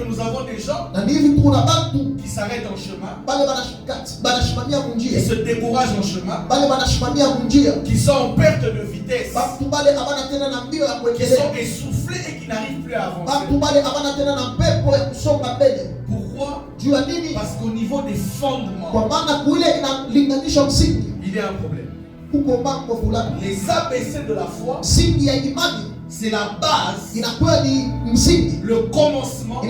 que nous avons des gens qui s'arrêtent en chemin, qui se découragent en chemin, qui sont en perte de vitesse, qui sont essoufflés et qui n'arrivent plus à avancer. Pourquoi? Parce qu'au niveau des fondements, il y a un problème. Les ABC de la foi, c'est la base, le commencement,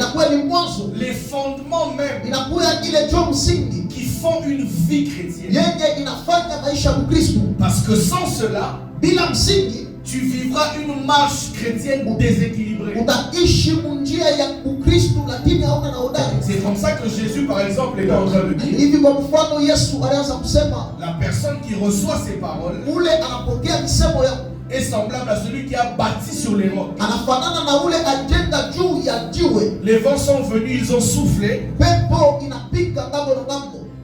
les fondements même qui font une vie chrétienne. Parce que sans cela, tu vivras une marche chrétienne déséquilibrée. C'est comme ça que Jésus, par exemple, est en train de dire, la personne qui reçoit ces paroles est semblable à celui qui a bâti sur les rocs. Les vents sont venus, ils ont soufflé,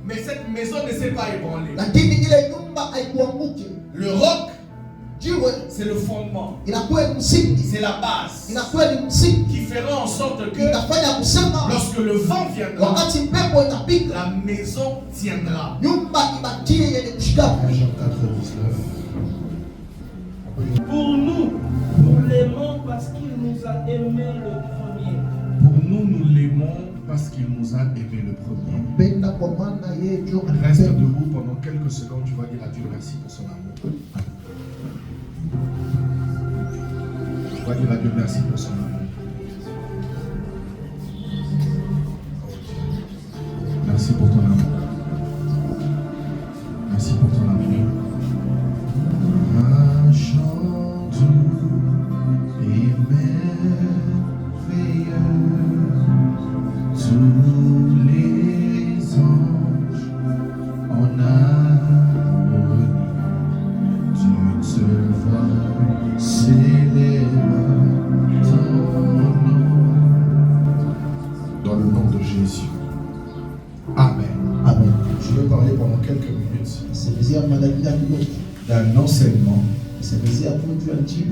mais cette maison ne s'est pas ébranlée. Le roc, c'est le fondement, c'est la base qui fera en sorte que lorsque le vent viendra, la maison tiendra. Pour nous l'aimons parce qu'il nous a aimé le premier. Pour nous l'aimons parce qu'il nous a aimé le premier. Reste debout pendant quelques secondes, tu vas dire à Dieu merci pour son amour. Tu vas dire à Dieu merci pour son amour. Merci pour ton amour. Merci pour ton amour. Un chant doux et merveilleux, tous les anges en harmonie, d'une seule voix célèbre ton nom. Dans le nom de Jésus. Amen. Amen. Je vais parler pendant quelques minutes d'un enseignement qui,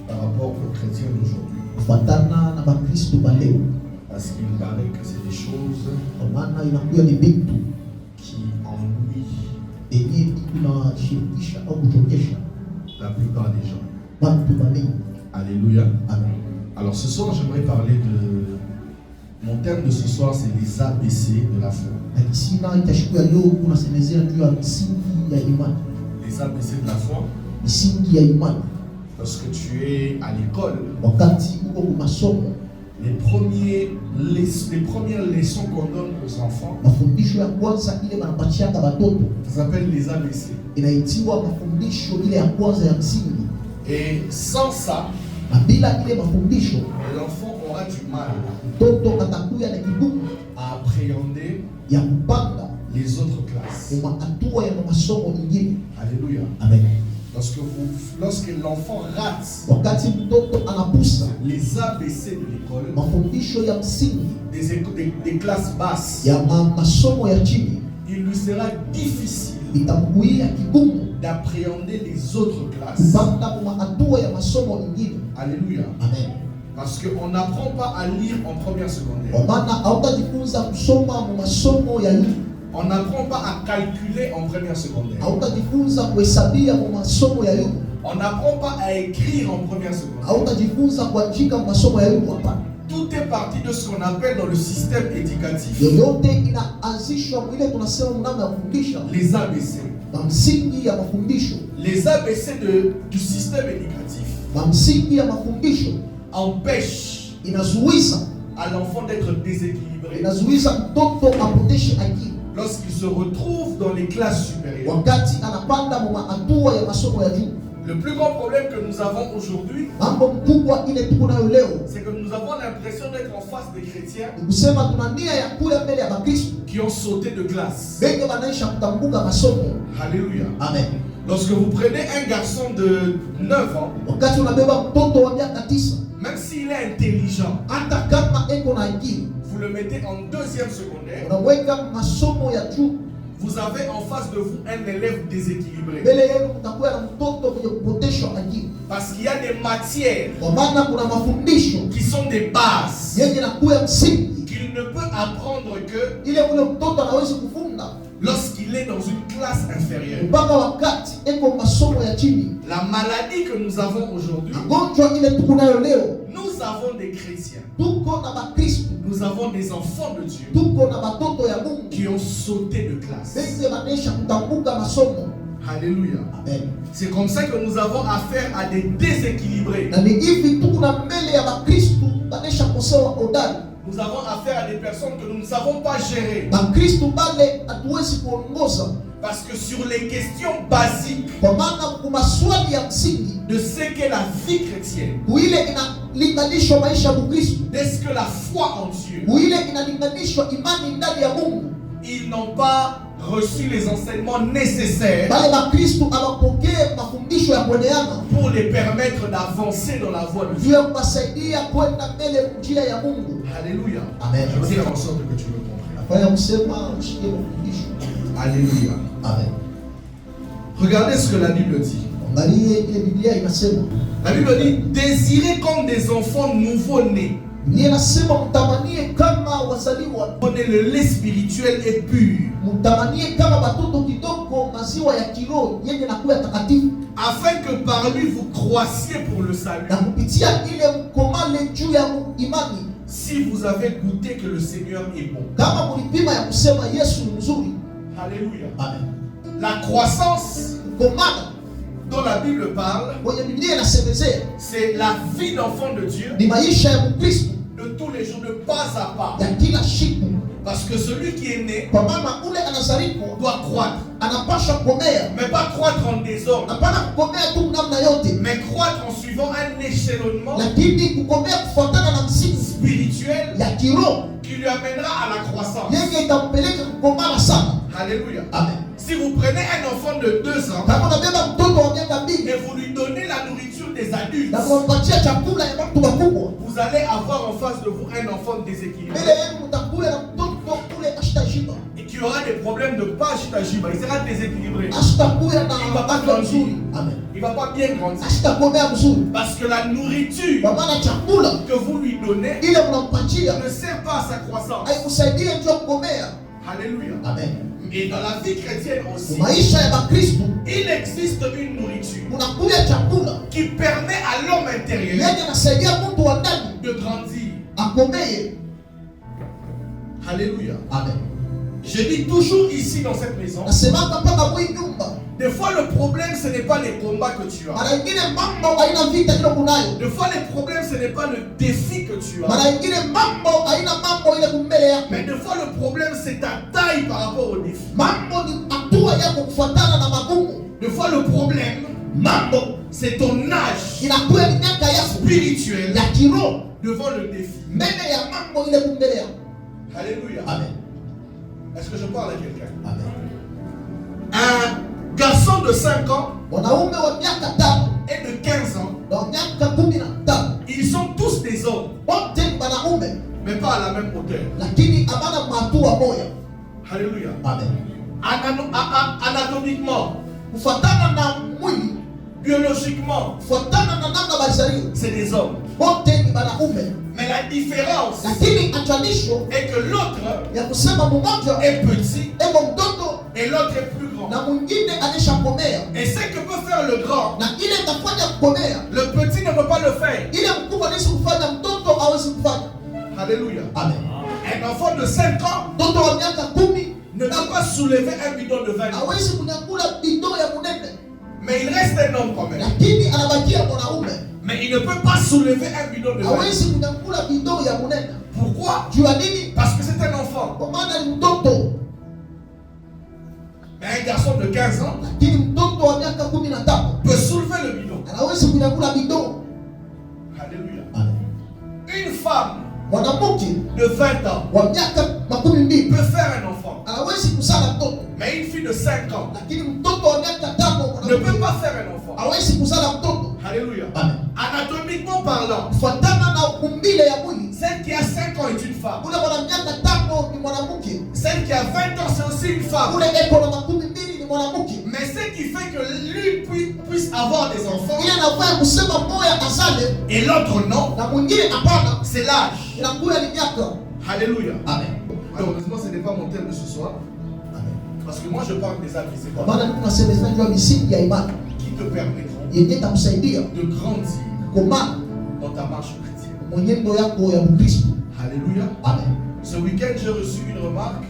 par rapport aux chrétiens d'aujourd'hui, parce qu'il paraît que c'est des choses qui ennuient la plupart des gens. Alléluia. Amen. Alors ce soir, j'aimerais parler de... Mon thème de ce soir, c'est les ABC de la foi. Les ABC de la foi. Lorsque tu es à l'école, les premières leçons qu'on donne aux enfants, ça s'appelle les ABC. Et sans ça, l'enfant aura du mal à appréhender les autres classes. Alléluia. Amen. Lorsque l'enfant rate les ABC de l'école, des classes basses, il lui sera difficile d'appréhender les autres classes. Alléluia. Amen. Parce qu'on n'apprend pas à lire en première secondaire. On n'apprend pas à calculer en première secondaire. On n'apprend pas à écrire en première secondaire. Tout est parti de ce qu'on appelle dans le système éducatif les ABC. Les ABC du système éducatif empêchent à l'enfant d'être déséquilibré lorsqu'il se retrouve dans les classes supérieures. Le plus grand problème que nous avons aujourd'hui, c'est que nous avons l'impression d'être en face des chrétiens qui ont sauté de classe. Alléluia. Amen. Lorsque vous prenez un garçon de 9 ans, même s'il est intelligent, vous le mettez en deuxième secondaire, vous avez en face de vous un élève déséquilibré. Parce qu'il y a des matières qui sont des bases qu'il ne peut apprendre que lorsqu'il est dans une classe inférieure. La maladie que nous avons aujourd'hui, nous avons des chrétiens, nous avons des enfants de Dieu qui ont sauté de classe. Alléluia. C'est comme ça que nous avons affaire à des déséquilibrés. Nous avons affaire à des personnes que nous ne savons pas gérer. Parce que sur les questions basiques de ce qu'est la vie chrétienne, d'est-ce que la foi en Dieu, ils n'ont pas reçu les enseignements nécessaires pour les permettre d'avancer dans la voie de Dieu. Alléluia. Amen. Je vais faire en sorte que tu me comprennes. Alléluia. Amen. Regardez ce que la Bible dit. La Bible dit: désirez comme des enfants nouveau-nés. Prenez le lait spirituel et pur, afin que par lui vous croissiez pour le salut, si vous avez goûté que le Seigneur est bon. Alléluia. Amen. La croissance dont la Bible parle, c'est la vie d'enfant de Dieu de tous les jours, de pas à pas. Parce que celui qui est né doit croître, mais pas croître en désordre, mais croître en suivant un échelonnement spirituel qui lui amènera à la croissance. Alléluia. Amen. Si vous prenez un enfant de 2 ans et vous lui donnez la nourriture des adultes, vous allez avoir en face de vous un enfant déséquilibré et qui aura des problèmes de pashitajiba. Il sera déséquilibré. Il ne va pas grandir. Il ne va pas bien grandir. Parce que la nourriture que vous lui donnez ne sert pas à sa croissance. Alléluia. Amen. Et dans la vie chrétienne aussi, il existe une nourriture qui permet à l'homme intérieur de grandir. Alléluia. Amen. Je dis toujours ici dans cette maison, des fois le problème ce n'est pas les combats que tu as. Des fois le problème ce n'est pas le défi que tu as. Mais des fois le problème c'est ta taille par rapport au défi. Des fois le problème c'est ton âge spirituel devant le défi. Alléluia. Amen. Est-ce que je parle à quelqu'un? Amen. Un garçon de 5 ans et de 15 ans, ils sont tous des hommes, mais pas à la même hauteur. Alléluia. Amen. Anatomiquement, biologiquement, c'est des hommes. Mais la différence est que l'autre est petit et l'autre est plus grand. Et ce que peut faire le grand, le petit ne peut pas le faire. Alléluia. Amen. Un enfant de 5 ans ne peut pas soulever un bidon de 20 ans. Mais il reste un homme quand même. Mais il ne peut pas soulever un bidon de 20 ans. Pourquoi? Parce que c'est un enfant. Mais un garçon de 15 ans peut soulever le bidon. Alléluia. Amen. Une femme de 20 ans peut faire un enfant. Mais une fille de 5 ans ne peut pas faire un enfant. Alléluia. Amen. Anatomiquement parlant, celle qui a 5 ans est une femme. Celle qui a 20 ans c'est aussi c'est une femme. Mais ce qui fait que lui puisse avoir des enfants et l'autre non, c'est l'âge. Alléluia. Amen. Malheureusement, ce n'est pas mon thème de ce soir. Amen. Parce que moi, je parle des âges qui te permettront de grandir dans ta marche chrétienne. Alléluia. Amen. Ce week-end, j'ai reçu une remarque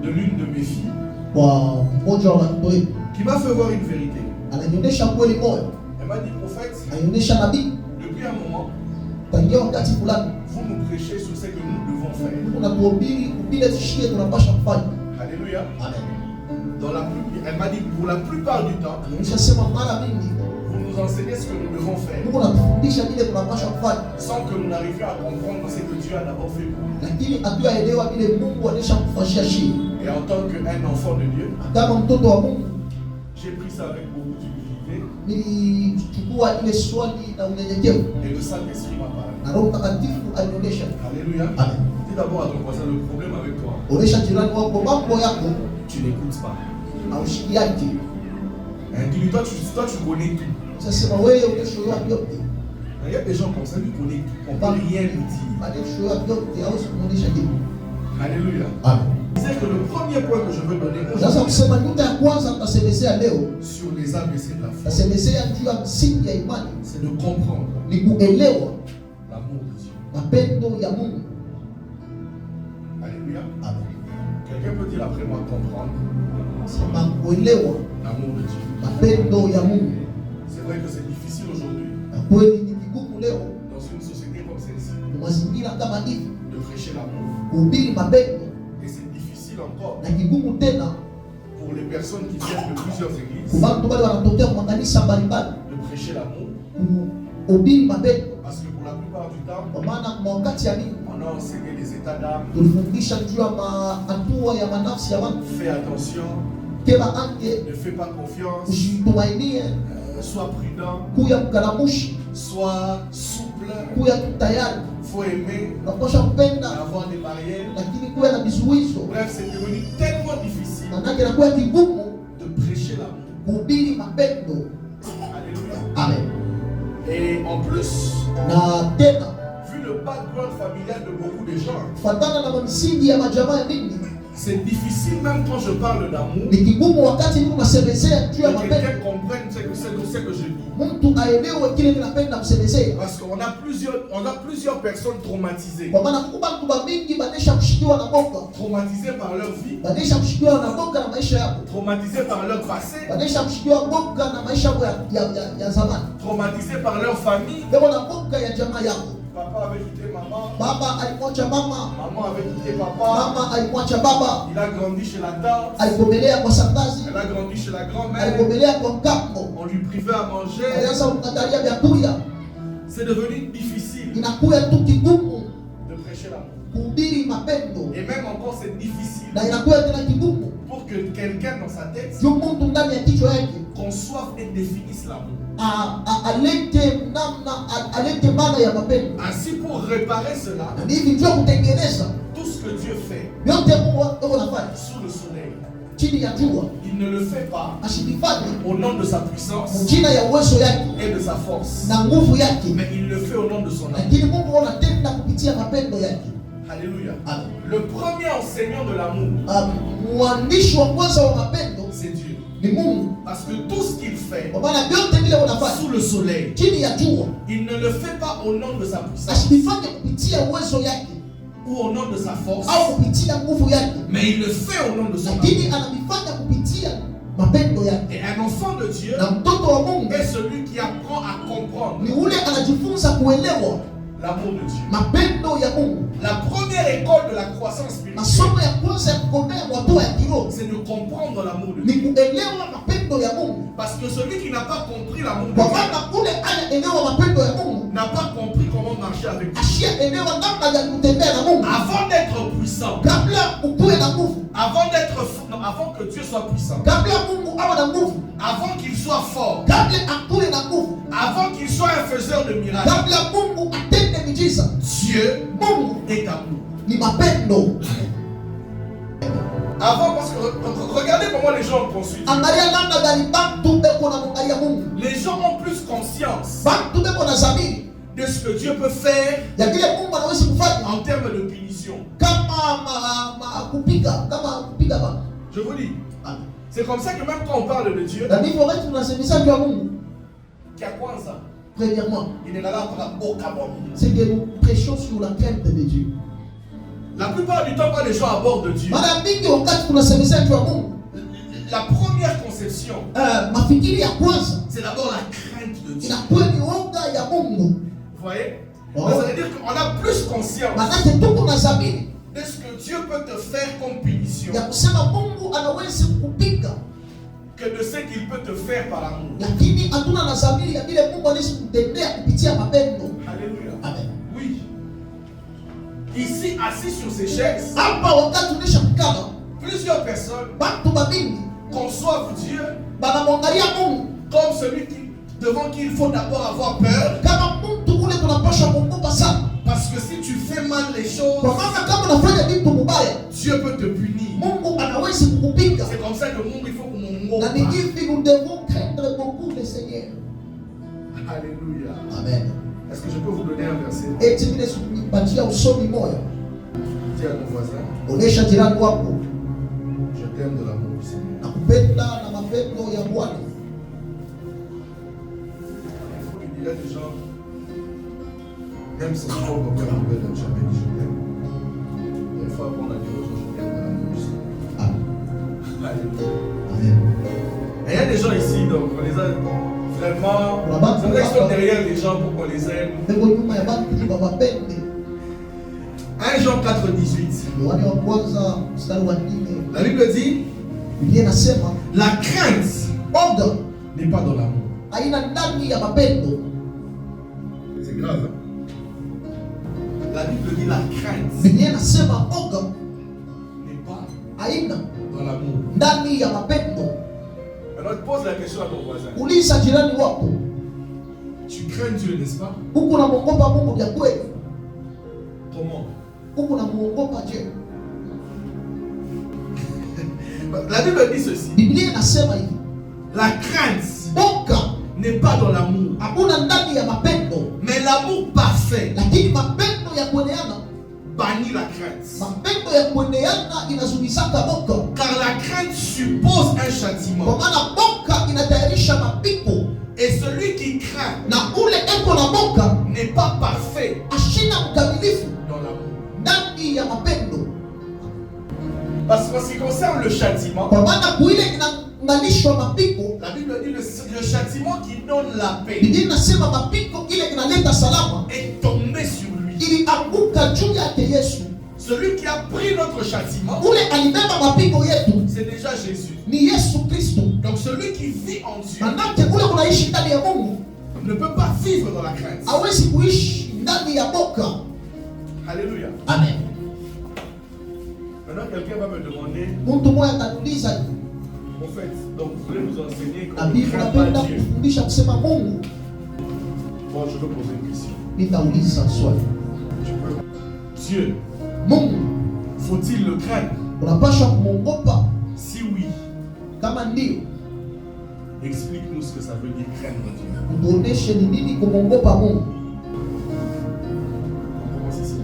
de l'une de mes filles qui m'a fait voir une vérité. Elle m'a dit, prophète, depuis un moment, vous nous prêchez sur ce que nous devons faire. Alléluia. Amen. Elle m'a dit, pour la plupart du temps, vous nous enseignez ce que nous devons faire sans que nous n'arrivions à comprendre ce que Dieu a d'abord fait pour nous. Et en tant qu'un enfant de Dieu, j'ai pris ça avec beaucoup d'humilité. Et le Saint-Esprit m'a parlé. Alléluia. Amen. Dis d'abord à ton voisin, le problème avec toi, tu n'écoutes pas. Dis-lui, toi tu connais tout. Il y a des gens comme ça qui connaissent tout. On ne peut rien lui dire. Alléluia. Amen. C'est que le premier point que je veux donner sur les ABC de la foi, c'est de comprendre l'amour de Dieu. Alléluia. Amen. Quelqu'un peut dire après moi comprendre l'amour de Dieu. C'est vrai que c'est difficile aujourd'hui dans une société comme celle-ci de prêcher l'amour. Et c'est difficile encore pour les personnes qui viennent de plusieurs églises de prêcher l'amour. Parce que pour la plupart du temps, on a enseigné les états d'âme. Fais attention. Ne fais pas confiance. Sois prudent. Sois souple. Faut aimer. Avoir des barrières. Bref, c'est devenu tellement difficile de prêcher l'amour. Alléluia. Amen. Et en plus, vu le background familial de beaucoup de gens, c'est difficile même quand je parle d'amour que quelqu'un comprenne ce que je dis. Parce qu'on a plusieurs personnes traumatisées. Traumatisées par leur vie. Traumatisées par leur passé. Traumatisées par leur famille. Papa avait quitté maman. Maman avait quitté papa. Il a grandi chez la tante. Elle a grandi chez la grand-mère. On lui privait à manger. C'est devenu difficile de prêcher l'amour. Et même encore c'est difficile pour que quelqu'un dans sa tête conçoive et définisse l'amour. Ainsi, pour réparer cela, tout ce que Dieu fait sous le soleil, il ne le fait pas au nom de sa puissance et de sa force, mais il le fait au nom de son amour. Alléluia. Le premier enseignant de l'amour, c'est Dieu. Parce que tout ce qu'il fait sous le soleil, il ne le fait pas au nom de sa puissance ou au nom de sa force, mais il le fait au nom de son amour. Et un enfant de Dieu est celui qui apprend à comprendre l'amour de Dieu. La première école de la croissance spirituelle, c'est de comprendre l'amour de Dieu. Parce que celui qui n'a pas compris l'amour de Dieu n'a pas compris comment marcher avec Dieu. Avant d'être puissant, avant que Dieu soit puissant, avant qu'il soit fort, avant qu'il soit un faiseur de miracles, Dieu est amour. Avant, parce que regardez comment les gens ont conçu. Les gens ont plus conscience de ce que Dieu peut faire en termes de punition. Je vous dis, c'est comme ça que même quand on parle de Dieu, premièrement, c'est que nous prêchons sur la crainte de Dieu. La plupart du temps, quand les gens abordent Dieu, la première conception, c'est d'abord la crainte de Dieu. Vous voyez? Ça veut dire qu'on a plus conscience de ce que Dieu peut te faire comme punition que de ce qu'il peut te faire par amour. Alléluia. Amen. Oui. Ici, assis sur ces chaises, plusieurs personnes conçoivent Dieu comme celui devant qui il faut d'abord avoir peur. Parce que si tu fais mal les choses, Dieu peut te punir. C'est comme ça que le monde, il faut qu'on nous devons craindre beaucoup le Seigneur. Alléluia. Amen. Est-ce que je peux vous donner un verset? Dis à ton voisin, je t'aime de l'amour du Seigneur. Il y a des gens, même si son propre père ne peut jamais dit je t'aime. Une fois qu'on a dit aux gens je t'aime de l'amour du Seigneur. Alléluia. Et il y a des gens ici, donc on les a vraiment. C'est vrai qu'ils sont derrière les gens pour qu'on les aime. 1 Jean 4,18. La Bible dit la crainte n'est pas dans l'amour. C'est grave. Hein? La Bible dit la crainte n'est pas dans l'amour. Alors tu poses la question à ton voisin. Tu crains Dieu, n'est-ce pas? Comment? La Bible dit ceci. La crainte n'est pas dans l'amour. Mais l'amour parfait bannit la crainte. Car la crainte suppose un châtiment. Et celui qui craint n'est pas parfait dans l'amour. Parce qu'en ce qui concerne le châtiment, la Bible dit le châtiment qui donne la paix est tombé sur lui. Celui qui a pris notre châtiment, c'est déjà Jésus. Donc celui qui vit en Dieu ne peut pas vivre dans la crainte. Alléluia. Amen. Maintenant quelqu'un va me demander, en fait, donc vous voulez nous enseigner qu'on ne craint pas Dieu. Bon, je veux poser une question. Dieu, faut-il le craindre? Si oui, explique-nous ce que ça veut dire craindre Dieu. On commence ici.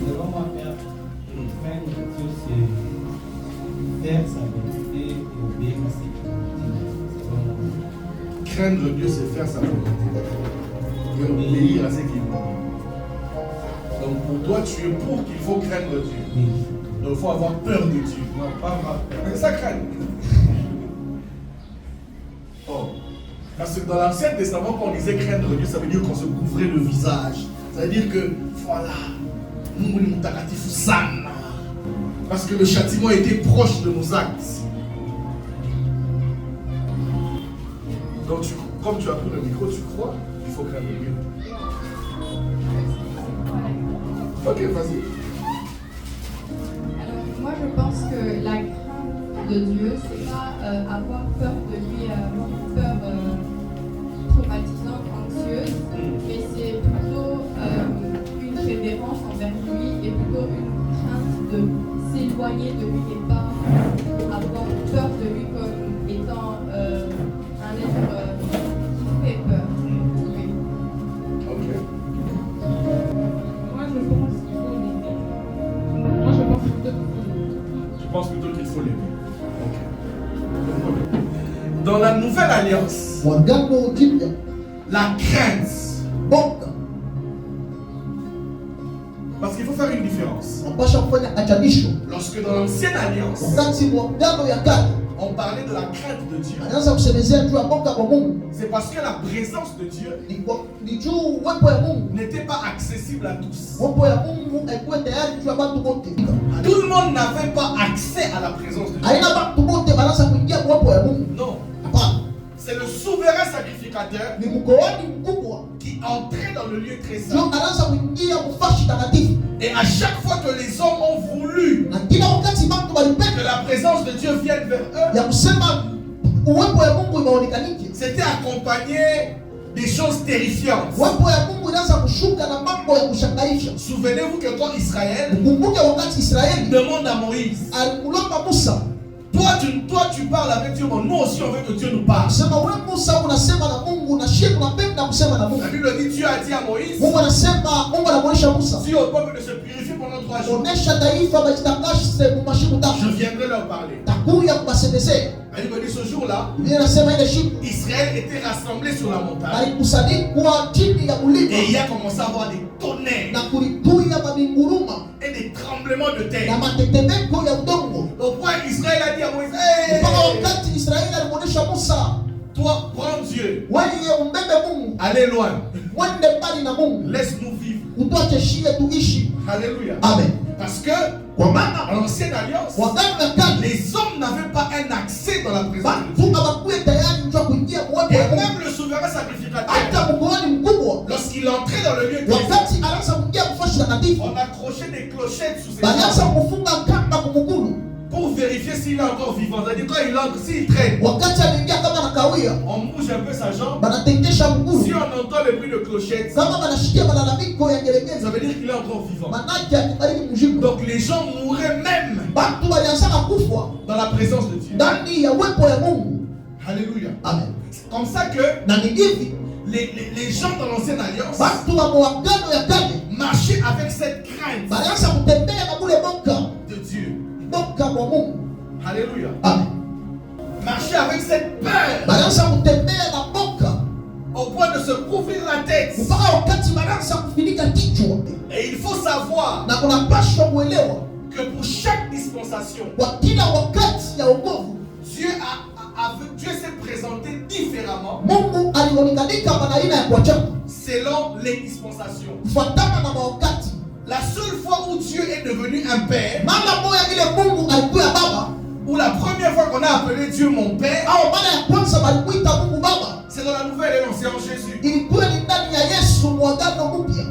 Selon moi, Père, craindre Dieu, c'est faire sa volonté et obéir à ses volontés. Craindre Dieu, c'est faire sa volonté et obéir à ce qu'il dit. Donc pour toi, tu es pour qu'il faut craindre Dieu. Oui. Donc il faut avoir peur de Dieu. Non, pas avoir peur. Mais ça craint. Oh. Parce que dans l'Ancien Testament, quand on disait craindre Dieu, ça veut dire qu'on se couvrait le visage. Ça veut dire que, voilà, parce que le châtiment était proche de nos actes. Donc, comme tu as pris le micro, tu crois qu'il faut craindre Dieu. Ok, vas-y. Alors, moi je pense que la crainte de Dieu, c'est pas avoir peur de lui, avoir une peur traumatisante, anxieuse, mais c'est plutôt une révérence envers lui et plutôt une crainte de s'éloigner de lui et pas avoir peur de lui comme étant un être qui fait peur. Oui. Ok. Moi, je pense qu'il faut l'aimer. Moi, je pense plutôt qu'il faut l'aimer. Je pense plutôt qu'il faut l'aimer. Ok. Dans la nouvelle alliance, Mwagano jipya la crainte, boga parce qu'il faut faire une différence. unapasha kufanya achanisho. Lorsque dans l'ancienne alliance, Wakati mwagano ya kale on parlait de la crainte de Dieu, anaanza kusemezea juu ya boga kwa Mungu, c'est parce que la présence de Dieu ni juu uwepo ya Mungu. n'était pas accessible à tous. Uwepo ya Mungu haikuwa tayari juu ya watu wote. Tout le monde n'avait pas accès à la présence de Dieu. Haina watu wote wanaanza kuingia uwepo ya Mungu. Non, Hapana. c'est le souverain sacrificateur Ni mkoani mkubwa qui entrait dans le lieu très ndio saint. anaanza kuingia kufashi takatifu. Et à chaque fois que les hommes ont voulu Na kila wakati watu que walipenda la présence de Dieu vienne vers eux, ya kusema uwepo ya Mungu imeonekanike. c'était accompagné des choses terrifiantes. Uwepo ya Mungu inaanza kushuka na mambo ya kushangaisha. Souvenez-vous que quand Israël Ukumbuke wakati Israeli demande à Moïse, alimlomba Musa, toi tu parles avec Dieu, mais nous aussi on veut que Dieu nous parle. sema wewe Musa unasema na Mungu na shie tunapenda kusema na Mungu. La Bible dit, Dieu a dit à Moïse, Mungu anasema, Mungu anamuonesha Musa, dis au peuple de se purifier pendant 3 jours. onesha taifa bajitakashe mumashiku Je tatu. viendrai leur parler. Takuya kubasemezea. La Bible dit ce jour-là, Biblia inasema ile siku Israël était rassemblé sur la montagne alikusanyikwa chini ya mulima et il y a commencé à avoir des tonnerres na kulituya mabinguruma et des tremblements de na terre. matetemeko ya udongo. Au point Israël a dit à Moïse, hey, Mpaka wakati Israeli alimuonesha Musa, toi prends Dieu, wewe umbebe Mungu, allez loin, mwende mbali na Mungu, laisse-nous vivre. utuache shie tuishi. Alléluia. Amen. Parce que Kwa maana dans l'ancienne alliance, wagano ya kale les hommes n'avaient pas un accès dans la présence de watu Dieu. hawakuwa tayari njoo kuingia uwepo Et wa Mungu. même le souverain sacrificateur, Hata mkoani mkubwa lorsqu'il entrait dans le lieu très saint, wakati anaanza kuingia kufashi takatifu, on accrochait des clochettes sous ses balianza jambes kufunga kamba kumugulu. pour vérifier s'il est encore vivant. C'est-à-dire quand il entre, s'il traîne, Wakati anaingia kama nakawia, on bouge un peu sa jambe. banatengesha Si mgulu. on entend le bruit de clochettes, Kama banashikia malalamiko ya ça gelegele, veut dire qu'il est encore vivant. manake akibariki mjiko. Donc les gens mouraient même Watu walianza kufa dans la présence de Dieu. ndani ya uwepo ya Mungu. Alléluia. Amen. C'est comme ça que Na ni hivi les gens dans l'ancienne alliance watu wa muagano ya kale marchaient avec cette crainte balianza kutembea na kule boka de Dieu. boka kwa Mungu. Alléluia. Amen. Marchaient avec cette peur Balianza kutembea na boka au point de se couvrir la tête. mpaka wakati balianza kufunika kichwa. Et il faut savoir Na kunapaswa kuelewa que pour chaque dispensation, kwa kila wakati ya wokovu Dieu s'est présenté différemment Mungu alionekanika kwa aina ya kuachana selon les dispensations. kufuatana na wakati. La seule fois où Dieu est devenu un père, Mara moja ile Mungu alikuwa baba ou la première fois qu'on a appelé Dieu mon père, au mara ya kwanza walikuita Mungu baba c'est dans la nouvelle alliance, c'est en Jésus. ilikuwa ni ndani ya Yesu muagano mpya.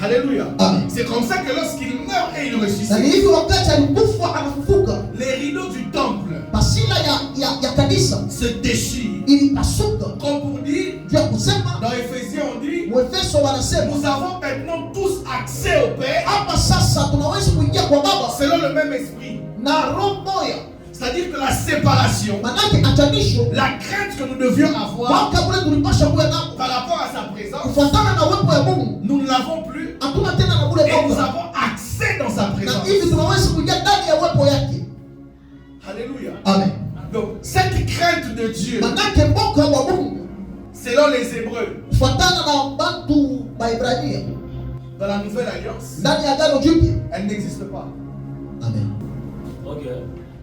Alléluia. Amen. C'est comme ça que lorsqu'il meurt et il Na ni ressuscite, hivi wakati alikufa anafufuka, les rideaux du temple pasila ya kanisa se déchirent. ilipasuka. Comme pour dire, Juu ya kusema dans Ephésiens on dit, Waefeso wanasema nous avons maintenant tous accès au Père hapa sasa tunaweza kuingia kwa baba selon le même esprit. na roho moja. C'est-à-dire que la séparation, Manake achanisho la crainte que nous devions avoir mwaka ule tulipasha kuwa nao par rapport à sa présence, kufuatana na uwepo ya Mungu, nous ne l'avons plus hatuna tena na ule et nous boka, avons accès dans sa na présence. hivi tunaweza kuingia ndani ya uwepo yake. Alléluia. Amen. Donc, cette crainte de Dieu, Manake boka wa Mungu selon les Hébreux, kufuatana na bantu ba Ibrania dans la nouvelle alliance, ndani ya agano jipya. elle n'existe pas. Amen.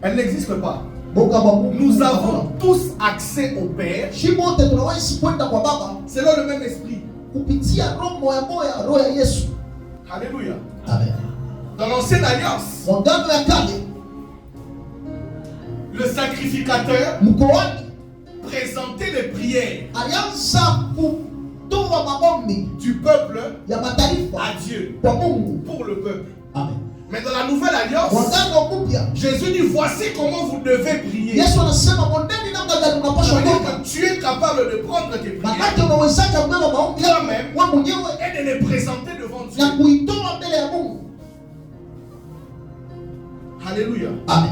Elle n'existe pas. Boka wa Mungu. Nous avons tous accès au Père Shimote tunaweza kwenda kwa baba selon le même esprit. kupitia roho moya, roho ya Yesu. Alléluia. Amen. Dans l'ancienne alliance, Mwagano ya kale le sacrificateur mkoani présentait les prières alianza kutoa maombi du peuple ya mataifa à Dieu kwa Mungu. pour le peuple. Amen. Mais dans la nouvelle alliance, Mwagano mpya Jésus dit, voici comment vous devez prier. Yesu anasema mondeni namna gani Ça unapaswa veut dire kuomba. que tu es capable de prendre tes prières Manake unawezaje kubeba maombi yako Toi-même. wewe mwenyewe et de les présenter devant Dieu. na kuitoa mbele ya Mungu. Alléluia. Amen.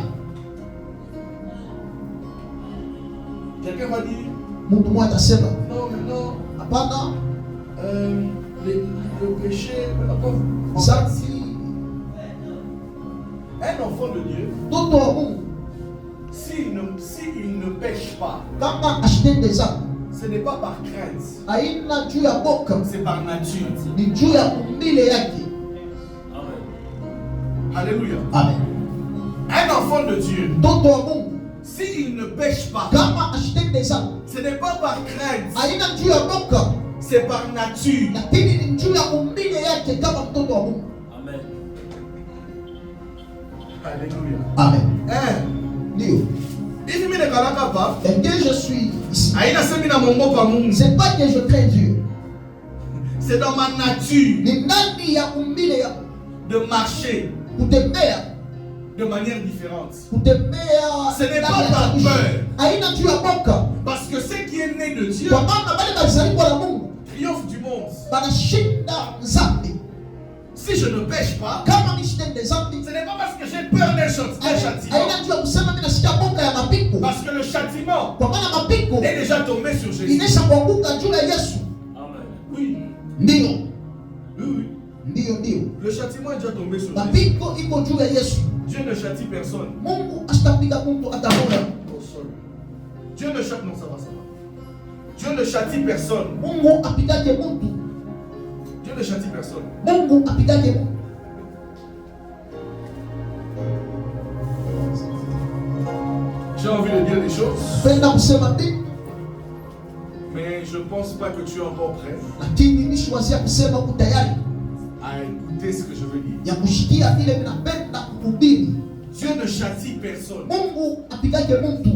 Quelqu'un va dire, Mtu mmoja atasema, non, mais non, hapana, le péché, dhambi, un enfant de Dieu, mtoto wa Mungu s'il ne pêche pas, kama ashitende dhambi, ce n'est pas par crainte, haina juu ya boka, c'est par nature. ni juu ya umbile yake. Alléluia. Amen. Un enfant de Dieu, Mtoto wa Mungu s'il ne pêche pas, kama ashitende dhambi, ce n'est pas par crainte, haina juu ya boka, c'est par nature. lakini ni juu ya umbile yake kama mtoto wa Mungu. Amen. Alléluia. Amen. Ndio. Hivi mimi nakalaka hapa, Et que je suis ici, haina semi na mongopa Mungu. c'est pas que je crains Dieu, C'est dans ma nature ni ndani ya umbile ya de marcher kutembea, de manière différente. kutembea. Ce n'est pas ndani ya par maisha. peur. Haina juu ya boka, Parce que ce qui est né de Dieu kwa maana wale walizaliwa na Mungu triomphe du monde. wanashinda dhambi. Si je ne pêche pas, Kama nishitende dhambi, ce n'est pas parce que j'ai peur d'un châtiment. haina juu ya kusema mimi nasikia boka ya mapiko, Parce que le châtiment kwa maana mapiko est déjà tombé sur Jésus. inesha kuanguka juu ya Yesu. Amen. Oui, Ndio, oui. ndio, Le châtiment est déjà tombé sur Jésus. mapiko iko juu ya Yesu. Dieu ne châtie personne. Mungu asitapiga mtu atamoja. Au sol. Dieu ne châtie, non, ça va. Dieu ne châtie personne. Mungu apigake mtu. Dieu ne châtie personne. Mungu apigake mtu. J'ai envie de dire des choses, Penda kusema vitu, mais je ne pense pas que tu es encore prêt lakini nishiwazia kusema uko tayari à écouter ce que je veux dire. ya kushikia vile ninapenda kuhubiri. Dieu ne châtie personne. Mungu apigake mtu.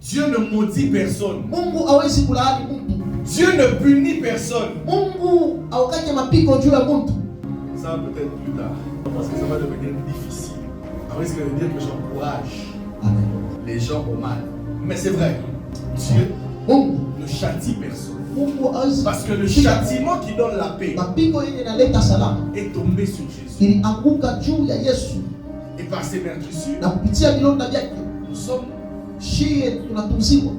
Dieu ne maudit personne. Mungu hawezi kulaani mtu. Dieu ne punit personne. Mungu aukake mapiko juu ya mtu. Ça peut-être plus tard, parce que ça va devenir difficile. On risque de dire que j'encourage Amen. les gens au mal. Mais c'est vrai, Dieu Mungu, ne châtie personne. Mungu hawezi. Parce que le châtiment qui donne la paix Mapiko yenye inaleta salama est tombé sur Jésus. ilianguka juu ya Yesu, Et par ses meurtrissures, na kupitia vilonda vyake nous sommes. shie tunatunziwa.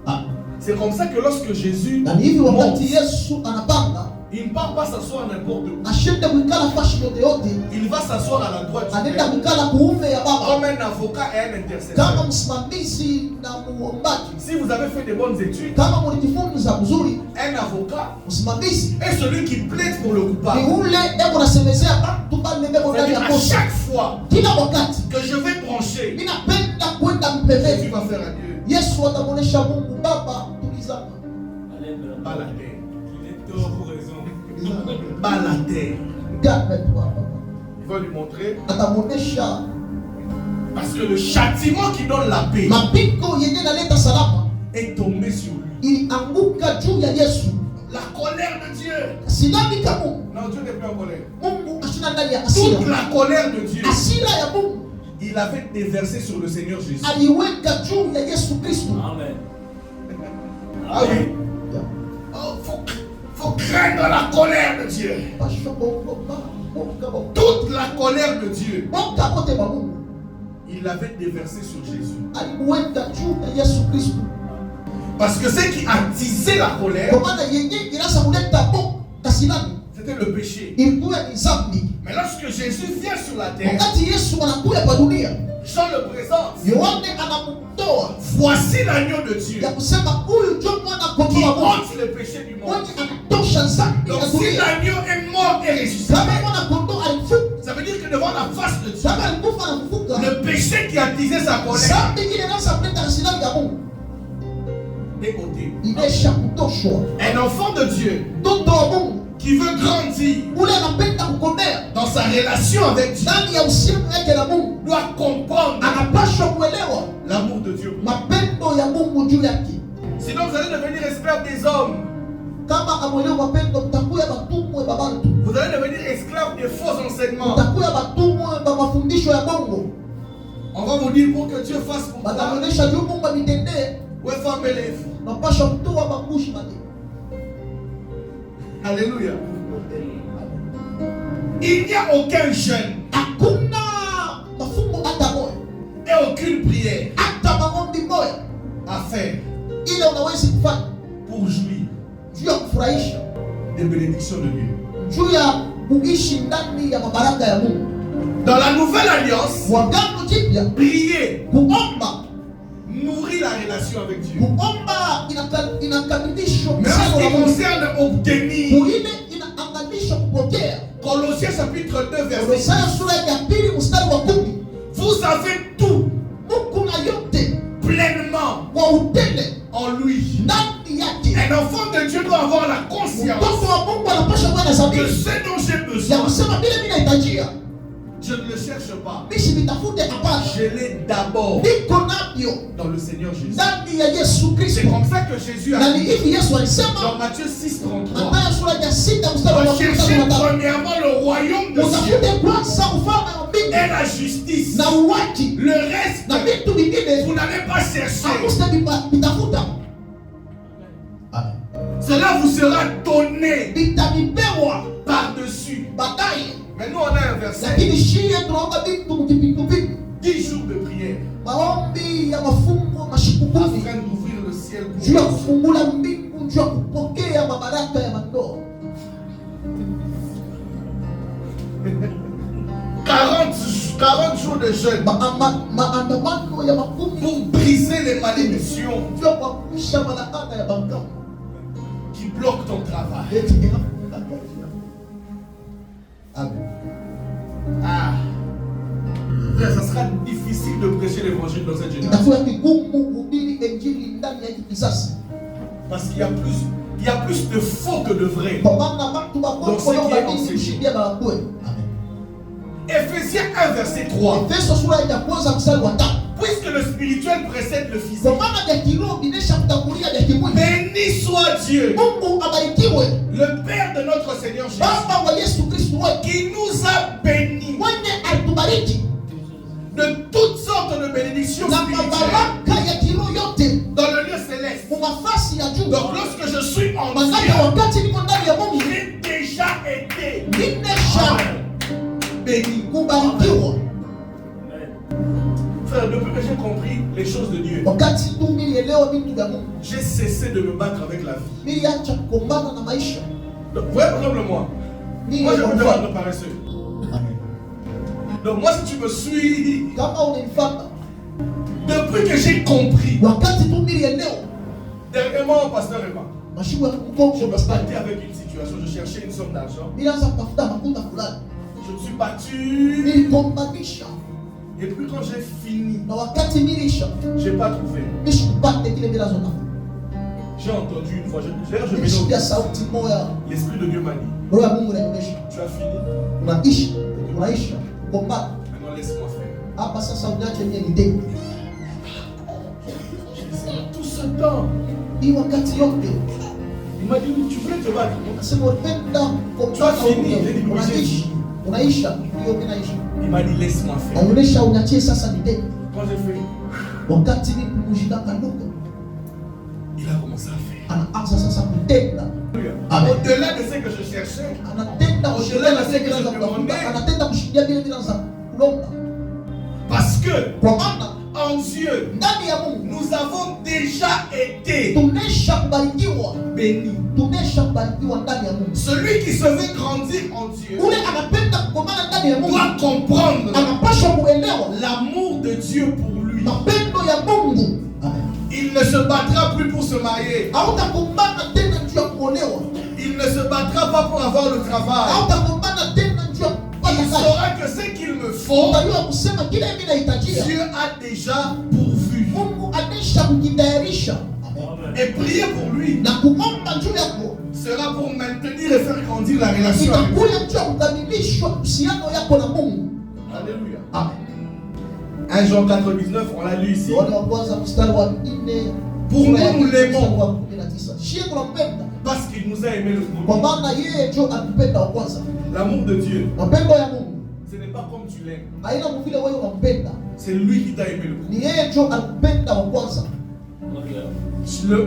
Ah. C'est comme ça que lorsque Jésus Na ni hivi monte, wakati Yesu anapanda, il ne part pas s'asseoir n'importe où. ashinde kuikala fashi yote yote, Il va s'asseoir à la droite du anaenda Père kuikala kuume ya Baba comme un avocat et un intercesseur. kama msimamizi na muombaji. Si vous avez fait de bonnes études, Kama mlijifunza mzuri, un avocat msimamizi est celui qui plaide pour le ni coupable. ule eko nasemezea batu bale beko ndani C'est-à-dire ya à kosa. chaque fois Kila wakati que je vais brancher, ninapenda kwenda Jésus mpembeni, va faire à Dieu. Yesu atamuonesha Mungu Baba, tulizana. Bas la terre. Il est tort pour raison. Bas la terre. Calme-toi, Baba. Il va lui montrer. Atamuonesha Parce que le châtiment qui donne la paix mapiko yenye naleta salama est tombé sur lui. ilianguka juu ya Yesu. La colère de Dieu. Sidhani kama Mungu, Non, Dieu n'est plus en colère. Mungu ashina ndani ya hasira. Toute la colère de Dieu, Hasira ya Mungu il avait déversé sur le Seigneur Jésus. aliweka juu ya Yesu Kristo. Amen. Ah oui. Oh, faut craindre la colère de Dieu. Toute la colère de Dieu, il l'avait déversé sur Jésus. aliweka juu ya Yesu Kristo. Parce que ce qui a tissé la colère, Kwa maana yenye inasa kuleta kasirani c'était le péché. ilikuwa ni dhambi. Mais lorsque Jésus vient sur la terre, Wakati Yesu anakuja kwa dunia, Jean le présente. Yohane anamtoa Voici l'agneau de Dieu ya kusema huyu ndio mwana qui kondoo wa Mungu ôte le péché du monde. mwenye anatosha dhambi Donc ya si dunia. l'agneau est mort et ressuscité, Kama mwana kondoo alikufa, ça veut dire que devant la face de Dieu, kama alikufa na kufuka, le péché qui a attisé sa colère dhambi ile inaweza kuleta kasirani ya Mungu est ôté. imesha kutoshwa. Un enfant de Dieu Mtoto wa Mungu qui veut grandir ule anapenda kukomea dans sa relation avec Dieu ndani ya uhusiano yake na Mungu, doit comprendre anapaswa kuelewa l'amour de Dieu. mapendo ya Mungu juu yake. Sinon vous allez devenir esclave des hommes. Kama amwelewa mapendo, mtakuya batumwe ba bantu, Vous allez devenir esclave des faux enseignements. mtakuya batumwe ba mafundisho ya Mungu. On va vous dire pour que Dieu fasse pour toi. Batamuonesha juu Mungu amitendee, Ouais, femme élève. napaswa kutoa makushi mali. Alléluia. Il n'y a aucun jeune Hakuna a aucune prière hata maombi moja à faire ile unaweza kufanya pour jouir juu ya kufurahisha des bénédictions de Dieu. juu ya kuishi ndani ya mabaraka ya Mungu. Dans la nouvelle alliance, Agano Jipya, prier kuomba nourrit la relation avec Dieu. kuomba inakamilisha Mais en ce uhusiano qui na Mungu. concerne obtenir, Kuile inaangalisha kupokea. Colossiens chapitre 2 verset Kolosai 6, sura ya 2 mstari wa 10. vous avez tout Mungu na yote pleinement kwa utele en lui. ndani yake. Un enfant de Dieu doit avoir la conscience Mtoto wa Mungu anapaswa kuwa na que saburi ce dont j'ai ya besoin, kusema vile mimi nahitajia je ne le cherche pas. mimi sivitafute, hapana, Je l'ai d'abord niko navyo dans le Seigneur Jésus. ndani ya Yesu C'est Kristo. comme ça que Jésus a Na ni dit hivi Yesu dans alisema Matthieu 6:33. Mathayo sura ya 6 mstari wa Cherchez 33. premièrement le royaume de Dieu Utafute kwanza ufalme wa mbingu et la justice. na uwaji, Le reste, na vitu vingine vous n'avez pas cherché. vitafuta. Amen. Cela vous sera donné Vitavipewa par-dessus. baadaye, Mais nous, on a un verset lakini shie tunaomba vitu mkipiku vipi? 10 jours de prière Maombi ya mafungo mashiku kumi afin d'ouvrir le ciel pour juu ya nous. kufungula mbingu, juu ya kupokea mabaraka ya mandoa. 40 jours de jeûne Maandamano ya makumi pour briser les malédictions juu ya kuangusha malaana ya banka. qui bloquent ton travail. Amen. Ah. Frère, ça sera difficile de prêcher l'évangile dans cette génération. Itakuwa vigumu kuhubiri injili ndani ya hiki kizazi. Parce qu'il y a plus de faux que de vrais. Kwa maana watu Donc, wako ce qui est wanaoamini enseigné. kushindia barabara. Amen. Ephésiens 1 verset 3. Efeso sura ya kwanza mstari wa 5. Puisque le spirituel précède le physique, Kwa maana vya kiroho vinesha kutangulia vya kimwili. béni soit Dieu, Mungu abarikiwe, le Père de notre Seigneur Jésus, Baba wa Yesu Kristo wetu, qui nous a bénis mwenye alitubariki de toutes sortes de bénédictions na spirituelles mabaraka ya kiroho yote dans le lieu céleste. kwa nafasi ya juu. Donc lorsque je suis en Manake Dieu, wakati niko ndani ya Mungu j'ai déjà été ninesha béni. kubarikiwa. Frère, depuis que j'ai compris les choses de Dieu, Wakati tu nilielewa vitu vya Mungu, j'ai cessé de me battre avec la vie. niliacha kugombana na maisha. Donc, ouais, par exemple, moi je me demande de paresseux. Amen. Donc moi, si tu me suis, Kama unanifuata, depuis que j'ai compris, wakati tu nilielewa dernièrement, pasteur et moi, mashiku ya je mkongo me basi, battais avec une situation, je cherchais une somme d'argent, nilianza kutafuta makuta fulani, je me suis battu, niligombanisha, et puis quand j'ai fini, na wakati nilisha j'ai pas trouvé. nishikupate kile bila zona. J'ai entendu une fois, d'ailleurs je Nilisikia mélange, sauti moya, l'Esprit de Dieu m'a dit, roho ya Mungu inanionyesha tu as fini, unaisha kugombana. maintenant laisse-moi faire. Hapa sasa uniache mie nideke. J'ai dit, Seigneur, tout ce temps, Hii wakati yote il m'a dit, oui, tu voulais te battre. nasema unapenda kugombana, unaisha hiyo kinaisha. Il m'a dit, laisse-moi faire. Anaonyesha uniachie sasa nideke. Quand j'ai fait, Wakati nipumzika kidogo, il a commencé à faire. anaanza sasa kutenda. Amen. Au-delà de ce que je cherchais, Anatenda kushikilia na zile bila za kutafuta. Anatenda kushikilia bila bila za kulomba. parce que Kwa maana en Dieu, ndani ya Mungu nous avons déjà été tunesha kubarikiwa, bénis. tunesha kubarikiwa ndani ya Mungu. Celui qui se veut grandir en Dieu Ule anapenda kukomana ndani ya Mungu doit comprendre anapaswa kuelewa l'amour de Dieu pour lui. mapendo ya Mungu. Amen. Il ne se battra plus pour se marier. Hautakumbana tena juu ya kuolewa. Il ne se battra pas pour avoir le travail. Hautakumbana tena juu ya kupata Il kazi. saura que ce qu'il me faut, Utajua kusema kile mimi nahitajia. Dieu a déjà pourvu. Mungu anesha kujitayarisha. Et prier pour lui Na kuomba juu yako sera pour maintenir et faire grandir la relation avec Dieu. itakuja juu ya kukamilishwa uhusiano yako na Mungu. Alléluia. Amen. 1 Jean 4:19, on l'a lu ici. Yohana wa kwanza mstari wa 4 Pour nous, nous l'aimons. mstari wa 19. Shie tunampenda Parce qu'il nous a aimé le kwa premier. maana yeye ndio alitupenda wa kwanza. L'amour de Dieu, Mapendo ya Mungu ce n'est pas comme tu l'aimes. haina vile wewe unampenda, C'est lui qui t'a aimé le premier. ni yeye ndio alitupenda wa kwanza.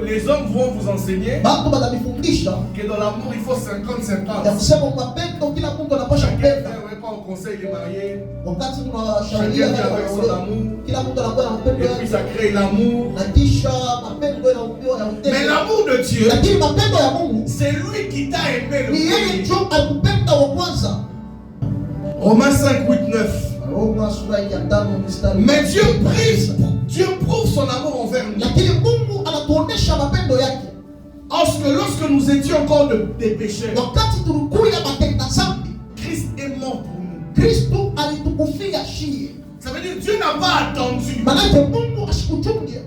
Les hommes vont vous enseigner Watu watanifundisha que dans l'amour, il faut 50-50. ya kusema mapendo, kila mtu anapaswa Chacun kupenda. fait, ouais, pas on fiancé, il est marié. Wakati Chacun tunawashauria vit avec son wale amour. kila mtu anakuwa na mapendo Et puis ça yake crée l'amour. na kisha mapendo yanaumbiwa na Mais utendo. l'amour de Dieu, Lakini mapendo ya Mungu c'est lui qui t'a aimé le ni yeye premier. ndio alikupenda wa kwanza. Romains 5, 8, 9. Roma sura ya 5 mstari. Mais Dieu prouve son amour envers nous. Lakini Mungu anatuonesha mapendo yake. Lorsque nous étions encore des pécheurs, Wakati tulikuwa matenda dhambi, Christ est mort pour nous. Kristo alitukufia shie. Ça veut dire que Dieu n'a pas attendu Manake Mungu asikuchunge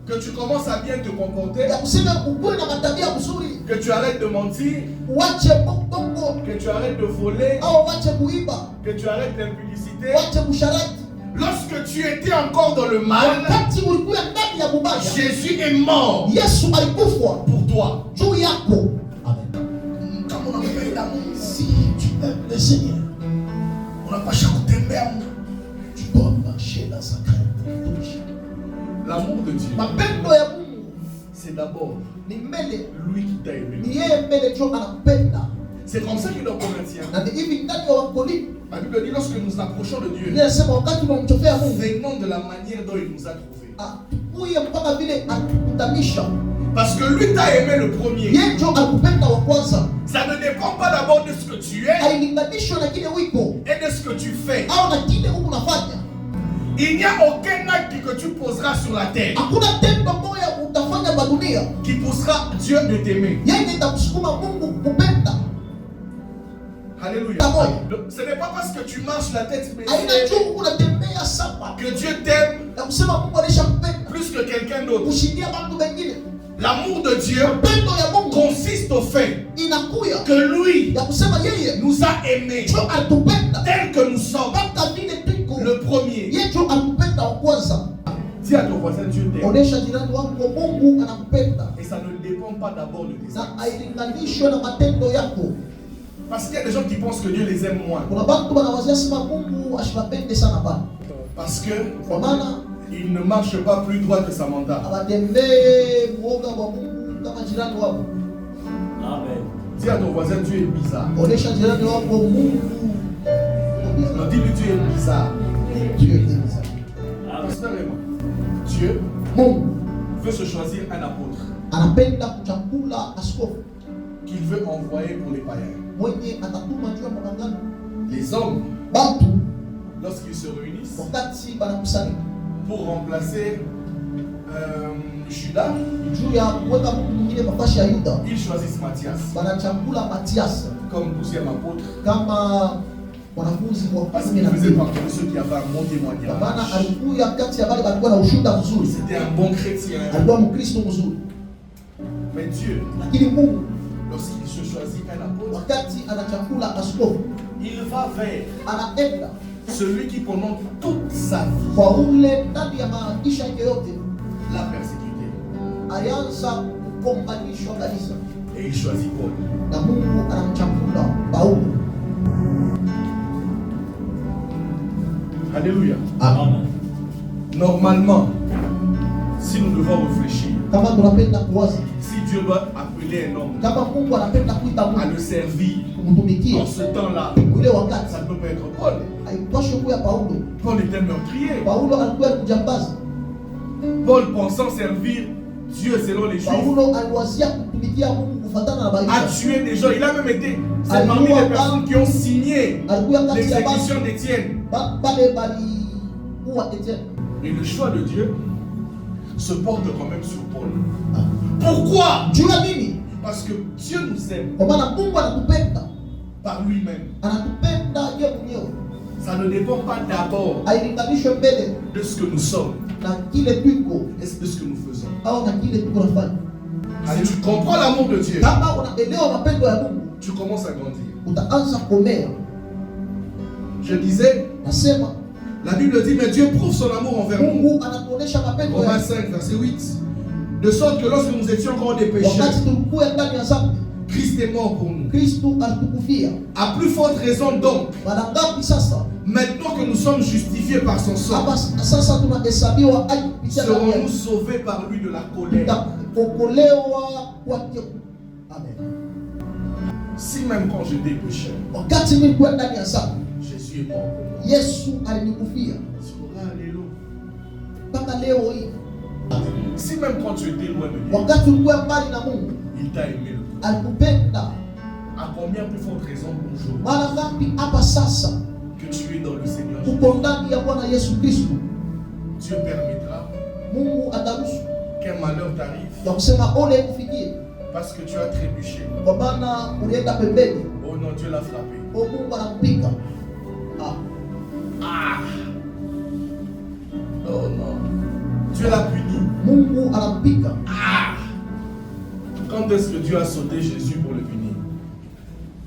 que tu commences à bien te comporter, ya kusema ukuwe na matabia mzuri, que tu arrêtes de mentir, uache bongo que tu arrêtes de voler, au uache kuiba, que tu arrêtes l'impudicité. uache kusharati. Lorsque tu étais encore dans le mal, Wakati ulikuwa ndani ya mubaya, Jésus est mort Yesu alikufa pour toi. juu yako. Amen. Kama unampenda Mungu, Si tu aimes le Seigneur, unapasha kutembea Mungu. tu dois marcher dans sa crainte. L'amour de Dieu, Mapendo ya Mungu c'est d'abord ni mbele, lui qui t'a aimé. ni yeye mbele ndio anapenda. C'est comme ça qu'il est au Corinthiens. Na ni hivi ndani ya Wakorintho La Bible dit lorsque nous approchons de Dieu, inasema wakati tunamchofea Mungu, venons de la manière dont il nous a trouvés. tukuye mpaka vile atukutanisha. Parce que lui t'a aimé le premier. Yeye ndio alikupenda wa kwanza. Ça ne dépend pas d'abord de ce que tu es Hailinganishwa na kile wiko et de ce que tu fais. au na kile huko unafanya. Il n'y a aucun acte que tu poseras sur la terre Hakuna tendo moja utafanya kwa dunia qui poussera Dieu de t'aimer. yeye itakusukuma Mungu kupenda. Alléluia. D'abord. Donc, ce n'est pas parce que tu marches la tête Haina baissée juu unatembea sapa que Dieu t'aime na kusema Mungu alishakupenda plus que quelqu'un d'autre. kushindia watu wengine. L'amour de Dieu Pendo ya Mungu consiste au fait inakuya que lui ya kusema yeye nous a aimés ndio atupenda tel que nous sommes. mpaka vile tuko. Le premier. Yeye ndio atupenda wa kwanza. Dis à ton voisin, Dieu t'aime. Onesha jirani wako Mungu anakupenda Et ça ne dépend pas d'abord de tes na actes. hailinganishwe na matendo yako. Parce qu'il y a des gens qui pensent que Dieu les aime moins. Kuna watu wanawazia sema Mungu ashibapende sana bana. Parce que Kwa maana il ne marche pas plus droit que Samantha. awatembee muoga wa Mungu kama jirani wako. Amen. Dis à ton voisin, Dieu est bizarre. Onesha jirani wako Mungu. Non, dis-lui, Dieu est bizarre. Dieu est bizarre. Amen. Personnellement, Dieu Mungu veut se choisir un apôtre anapenda kuchakula askofu qu'il veut envoyer pour les païens. mwenye atatuma juu ya mapambano. Les hommes, Batu lorsqu'ils se réunissent wakati banakusanyika pour remplacer Judas, juu ya kuweka mtu mwingine mafasi ya Yuda, ils choisissent Matthias banachagula Matias comme 12e apôtre kama wanafunzi wa parce kumi qu'il na faisait mbili. partie de ceux qui avaient un bon témoignage. Bana alikuya kati ya wale walikuwa na ushuhuda mzuri, C'était un bon chrétien. alikuwa Mkristo mzuri. Mais Dieu, Lakini Mungu lorsqu'il se choisit un apôtre, wakati anachakula askofu il va vers anaenda celui qui pendant toute sa vie kwa ule ndani ya maisha yake yote l'a persécuté. alianza kukombanishwa kabisa, Et il choisit Paul. na Mungu anamchakula Paulo. Alléluia. Amen. Normalement, si nous devons réfléchir, Kama tunapenda kuwaza, si Dieu doit appeler un homme kama Mungu anapenda kuita à Mungu le servir kumtumikia en ce temps-là, ule wakati, ça ne peut pas être Paul. haipaswi kuwa Paulo. Paul était meurtrier. Paulo alikuwa ni mjambazi. Paul pensant servir Dieu selon les Juifs, Paulo aliwazia kutumikia Mungu kufuatana na a maisha. tué des gens. Il a même été, c'est parmi les personnes qui ont signé Alikuwa kati ya l'exécution basi d'Étienne. bale bali kuwa Etienne. Et le choix de Dieu se porte quand même sur Paul. Pourquoi? Juu ya nini? Parce que Dieu nous aime Kwa maana Mungu anatupenda, par lui-même. anatupenda yeye mwenyewe. Ça ne dépend pas d'abord Hailinganishwe mbele de ce que nous sommes, na kile tuko mais de ce que nous faisons. au na kile tuko nafanya. Si tu comprends l'amour de Dieu, Kama unaelewa mapendo ya Mungu, tu commences à grandir. utaanza komea. Je disais, Nasema la Bible dit, mais Dieu prouve son amour envers nous. Mungu anatuonesha mapendo Romains yake. 5, verset 8. De sorte que lorsque nous étions encore des pécheurs, Wakati tulikuwa ndani ya dhambi, Christ est mort pour nous. Kristo alitukufia. À plus forte raison donc, Mara ngapi sasa? maintenant que nous sommes justifiés par son sang, Hapa sasa tunahesabiwa haki kupitia damu serons-nous yake. sauvés par lui de la colère. Tutaokolewa kwake. Amen. Si même quand j'étais pécheur, Wakati nilikuwa ndani ya dhambi, Jésus Jésus est mort. Yesu alinikufia. Mpaka leo hii. Si même quand tu étais loin de Dieu, wakati ulikuwa mbali na Mungu, il t'a aimé. alikupenda. À combien plus forte raison bonjour Mara ngapi hapa sasa que tu es dans le Seigneur uko ndani ya Bwana Yesu Kristo, Dieu permettra Mungu ataruhusu qu'un malheur t'arrive ya kusema ole kufikie, parce que tu as trébuché. kwa maana ulienda pembeni. Oh non, Dieu l'a frappé. O Mungu anampika. Oh non, Dieu l'a puni. Mungu anampika. Quand est-ce que Dieu a sauté Jésus pour le punir?